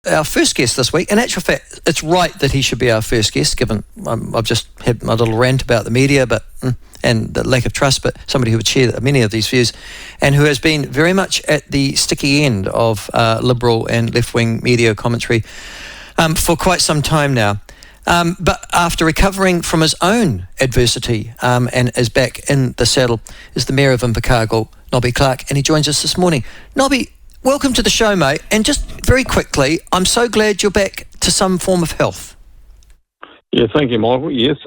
our first guest this week. In actual fact, it's right that he should be our first guest, given I've just had my little rant about the media and the lack of trust, but somebody who would share many of these views and who has been very much at the sticky end of liberal and left-wing media commentary for quite some time now. But after recovering from his own adversity and is back in the saddle, is the Mayor of Invercargill, Nobby Clark, and he joins us this morning. Nobby, welcome to the show, mate. And just very quickly, I'm so glad you're back to some form of health. Yeah, thank you, Michael. Yes,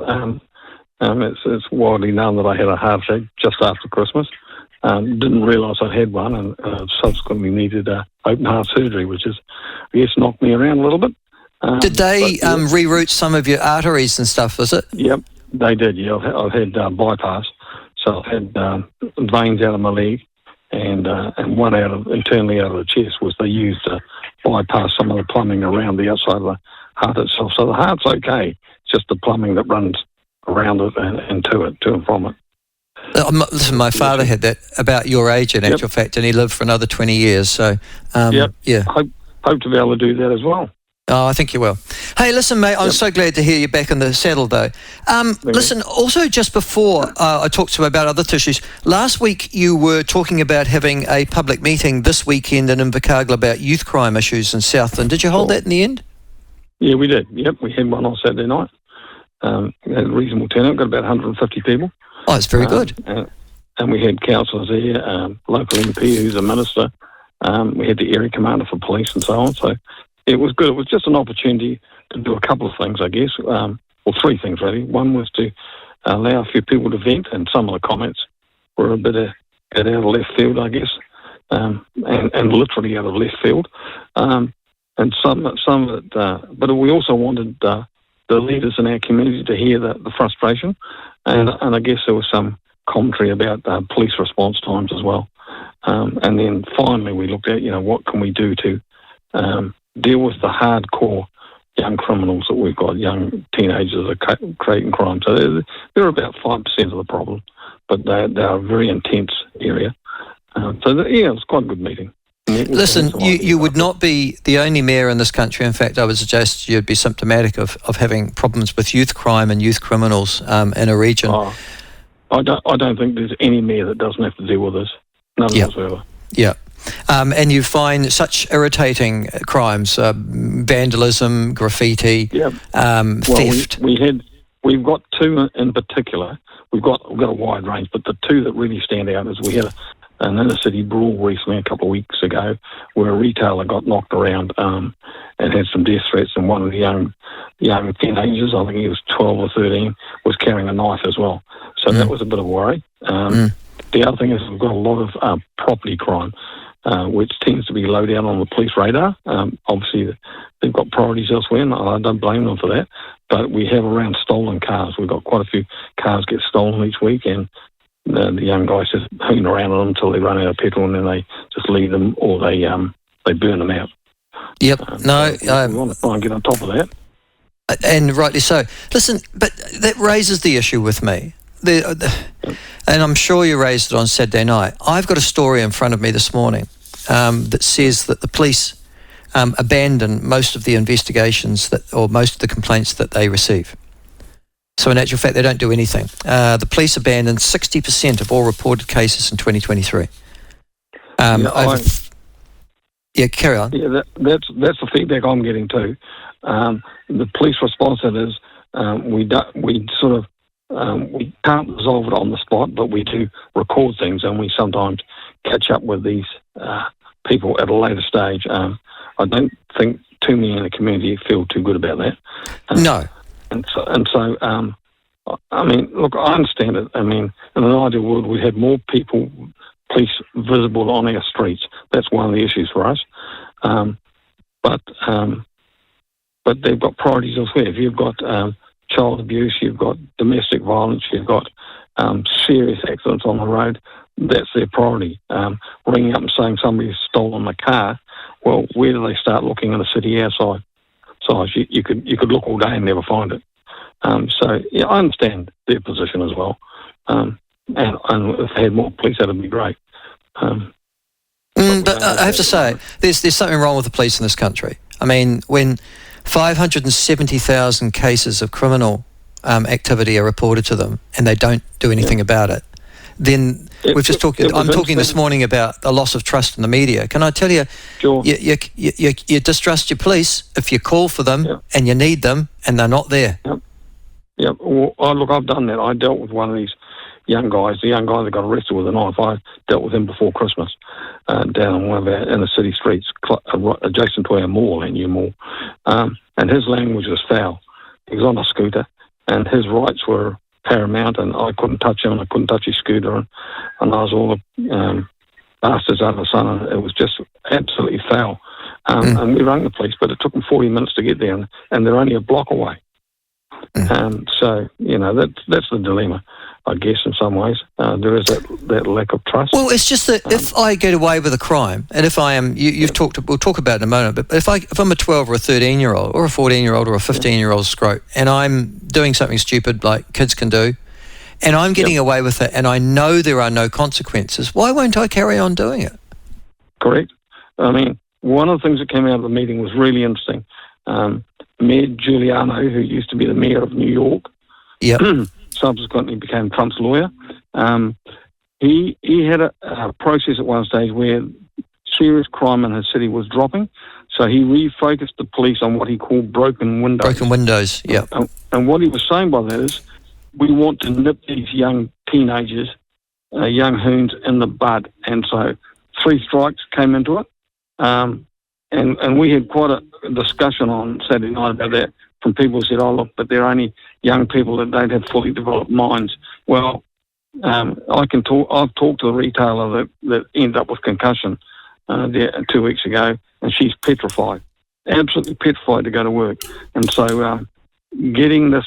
it's widely known that I had a heart attack just after Christmas. Didn't realise I had one, and subsequently needed open heart surgery, which is, I guess, knocked me around a little bit. Did they reroute some of your arteries and stuff, was it? Yep, they did, yeah. I've had bypass, so I've had veins out of my leg and one internally out of the chest, was they used to bypass some of the plumbing around the outside of the heart itself. So the heart's okay, it's just the plumbing that runs around it and to and from it. Listen, my father had that about your age in actual fact, and he lived for another 20 years. So, yeah. Hope to be able to do that as well. Oh, I think you will. Hey, listen, mate, I'm so glad to hear you back in the saddle, though. Listen, also just before I talk to you about other tissues, last week you were talking about having a public meeting this weekend in Invercargill about youth crime issues in Southland. Did you hold that in the end? Yeah, we did. Yep, we had one on Saturday night. We had a reasonable turnout, got about 150 people. Oh, it's very good. And we had councillors there, local MP who's a minister. We had the area commander for police and so on, so it was good. It was just an opportunity to do a couple of things, I guess. Well, three things, really. One was to allow a few people to vent, and some of the comments were a bit out of left field, I guess, and literally out of left field. And some of it, but we also wanted the leaders in our community to hear the frustration, and I guess there was some commentary about police response times as well. And then finally we looked at, what can we do to deal with the hardcore young criminals that we've got, young teenagers that are creating crime. So they're about 5% of the problem, but they're a very intense area. It was quite a good meeting. Listen, you would not be the only mayor in this country. In fact, I would suggest you'd be symptomatic of having problems with youth crime and youth criminals in a region. I don't think there's any mayor that doesn't have to deal with this. None whatsoever. Yeah. And you find such irritating crimes, vandalism, graffiti, theft. We've got two in particular. We've got a wide range, but the two that really stand out is we had an inner city brawl recently, a couple of weeks ago, where a retailer got knocked around and had some death threats, and one of the young teenagers, I think he was 12 or 13, was carrying a knife as well. So that was a bit of a worry. The other thing is we've got a lot of property crime, which tends to be low down on the police radar. Obviously, they've got priorities elsewhere, and I don't blame them for that. But we have around stolen cars. We've got quite a few cars get stolen each week, and the young guys just hoon around on them until they run out of petrol, and then they just leave them, or they burn them out. Yep. We want to try and get on top of that. And rightly so. Listen, but that raises the issue with me. And I'm sure you raised it on Saturday night. I've got a story in front of me this morning that says that the police abandon most of the investigations or most of the complaints that they receive. So in actual fact, they don't do anything. The police abandoned 60% of all reported cases in 2023. Carry on. Yeah, that's the feedback I'm getting too. The police response to it is we can't resolve it on the spot, but we do record things, and we sometimes catch up with these people at a later stage. I don't think too many in the community feel too good about that. No. And so, I mean, look, I understand it. I mean, in an ideal world, we'd have more police visible on our streets. That's one of the issues for us. But they've got priorities elsewhere. If you've got child abuse, you've got domestic violence, you've got serious accidents on the road, that's their priority. Ringing up and saying somebody's stolen my car, well, where do they start looking in the city outside? You could look all day and never find it. So, yeah, I understand their position as well. And if they had more police, that would be great. But I have to say, there's something wrong with the police in this country. I mean, when 570,000 cases of criminal activity are reported to them and they don't do anything about it, then I'm talking this morning about a loss of trust in the media. Can I tell you, sure. you distrust your police if you call for them and you need them and they're not there. Yep. Well, I've done that. I dealt with one of these young guys, the young guy that got arrested with a knife. I dealt with him before Christmas down on one of our inner city streets, adjacent to our mall, our new mall. And his language was foul. He was on a scooter, and his rights were paramount, and I couldn't touch him, and I couldn't touch his scooter, and I was all the bastards under the sun, and it was just absolutely foul. And we rang the police, but it took them 40 minutes to get there, and they're only a block away. So, that's the dilemma, I guess, in some ways. There is that lack of trust. Well, it's just that if I get away with a crime, and if I am, we'll talk about it in a moment, but if I'm a 12 or a 13-year-old or a 14-year-old or a 15-year-old scrote, and I'm doing something stupid like kids can do, and I'm getting away with it, and I know there are no consequences, why won't I carry on doing it? Correct. I mean, one of the things that came out of the meeting was really interesting. Mayor Giuliano, who used to be the mayor of New York, subsequently became Trump's lawyer. He had a process at one stage where serious crime in his city was dropping, so he refocused the police on what he called broken windows. Broken windows, yeah. And what he was saying by that is, we want to nip these young teenagers, young hoons in the bud. And so 3 strikes came into it. And we had quite a discussion on Saturday night about that from people who said, oh, look, but they're only young people that don't have fully developed minds. Well, I've talked to a retailer that ended up with concussion there 2 weeks ago, and she's petrified, absolutely petrified to go to work. And so getting this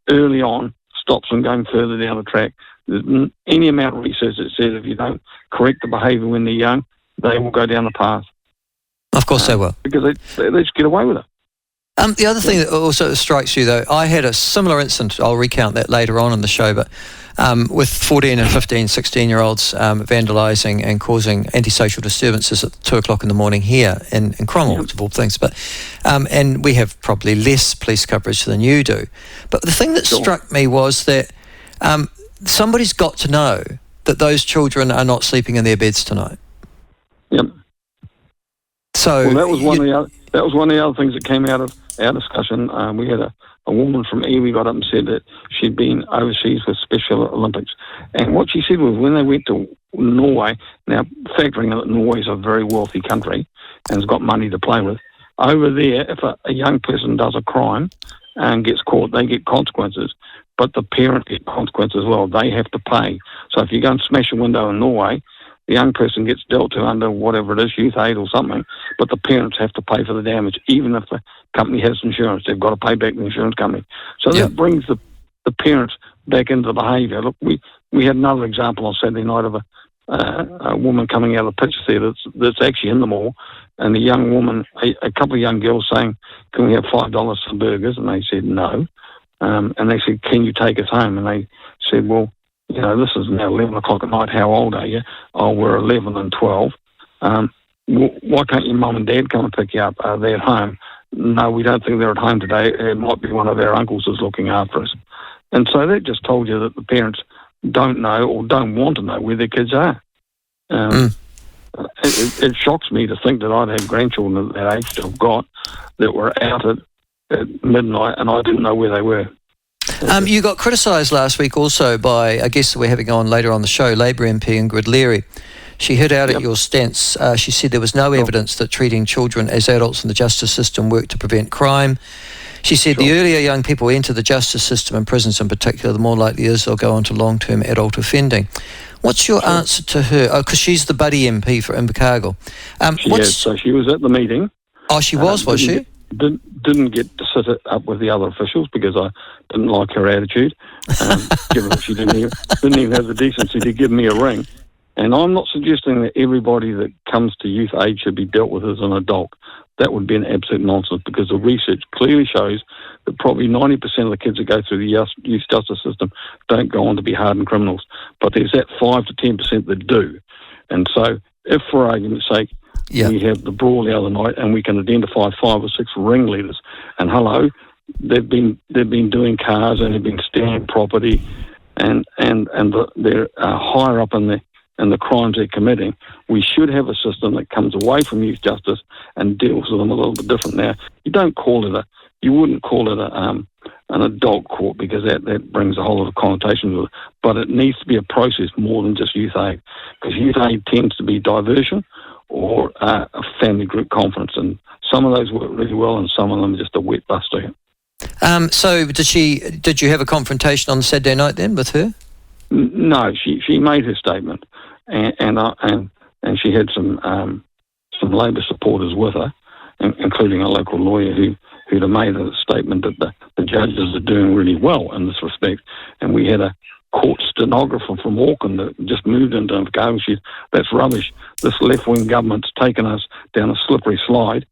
early on stops them going further down the track. There's any amount of research that says if you don't correct the behaviour when they're young, they will go down the path. Of course they will. Because they just get away with it. The other thing that also strikes you, though, I had a similar incident, I'll recount that later on in the show, but with 14 and 15, 16-year-olds vandalising and causing antisocial disturbances at 2 o'clock in the morning here in Cromwell, of all things. But and we have probably less police coverage than you do. But the thing that struck me was that somebody's got to know that those children are not sleeping in their beds tonight. Yep. So that was one of the other things that came out of our discussion. We had a woman from Iwi got up and said that she'd been overseas with Special Olympics, and what she said was when they went to Norway, now factoring that Norway's a very wealthy country and has got money to play with, over there if a young person does a crime and gets caught, they get consequences, but the parent gets consequences as well. They have to pay. So if you go and smash a window in Norway, the young person gets dealt to under whatever it is, youth aid or something, but the parents have to pay for the damage. Even if the company has insurance, they've got to pay back the insurance company. So that brings the parents back into the behaviour. Look, we had another example on Saturday night of a woman coming out of the picture there that's actually in the mall, and the young woman, a couple of young girls saying, can we have $5 for burgers? And they said no. And they said, can you take us home? And they said, well, this is now 11 o'clock at night. How old are you? Oh, we're 11 and 12. Why can't your mum and dad come and pick you up? Are they at home? No, we don't think they're at home today. It might be one of our uncles is looking after us. And so that just told you that the parents don't know or don't want to know where their kids are. It shocks me to think that I'd have grandchildren at that age that I've got that were out at midnight and I didn't know where they were. You got criticised last week also by a guest that we're having on later on the show, Labour MP Ingrid Leary. She hit out at your stance. She said there was no evidence that treating children as adults in the justice system worked to prevent crime. She said the earlier young people enter the justice system and prisons in particular, the more likely it is they'll go on to long-term adult offending. What's your answer to her? Oh, because she's the buddy MP for Invercargill. So she was at the meeting. Oh, she was she? Didn't get to sit up with the other officials because I didn't like her attitude, given that she didn't even have the decency to give me a ring. And I'm not suggesting that everybody that comes to youth aid should be dealt with as an adult. That would be an absolute nonsense because the research clearly shows that probably 90% of the kids that go through the youth justice system don't go on to be hardened criminals. But there's that 5 to 10% that do. And so if, for argument's sake, Yeah. We had the brawl the other night, and we can identify 5 or 6 ringleaders. And hello, they've been doing cars and they've been stealing property, and they're higher up in the crimes they're committing. We should have a system that comes away from youth justice and deals with them a little bit different. Now, you wouldn't call it an adult court, because that brings a whole lot of connotations with it. But it needs to be a process more than just youth aid, because youth aid tends to be diversion or a family group conference, and some of those work really well, and some of them are just a wet bus ticket. So did you have a confrontation on Saturday night then with her? No, she made her statement, and she had some Labor supporters with her, including a local lawyer who'd have made a statement that the judges are doing really well in this respect. And we had a court stenographer from Auckland that just moved into Invercargill, and she said, that's rubbish. This left-wing government's taken us down a slippery slide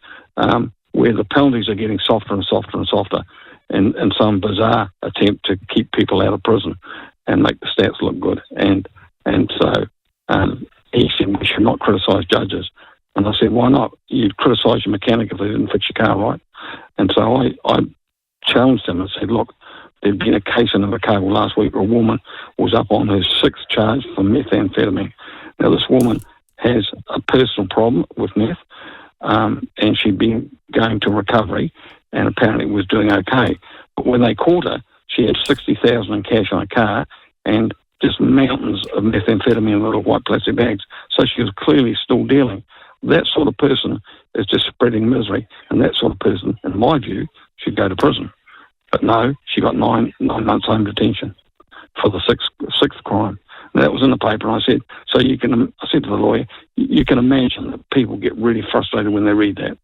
where the penalties are getting softer and softer and softer in some bizarre attempt to keep people out of prison and make the stats look good. And so he said, we should not criticise judges. And I said, why not? You'd criticise your mechanic if they didn't fix your car right. And so I challenged him and said, look, there'd been a case in Invercargill last week where a woman was up on her 6th charge for methamphetamine. Now, this woman has a personal problem with meth, and she'd been going to recovery and apparently was doing okay. But when they caught her, she had $60,000 in cash on her car and just mountains of methamphetamine in little white plastic bags. So she was clearly still dealing. That sort of person is just spreading misery, and that sort of person, in my view, should go to prison. But no, she got 9 months home detention for the sixth crime. And that was in the paper. And I said, I said to the lawyer, you can imagine that people get really frustrated when they read that.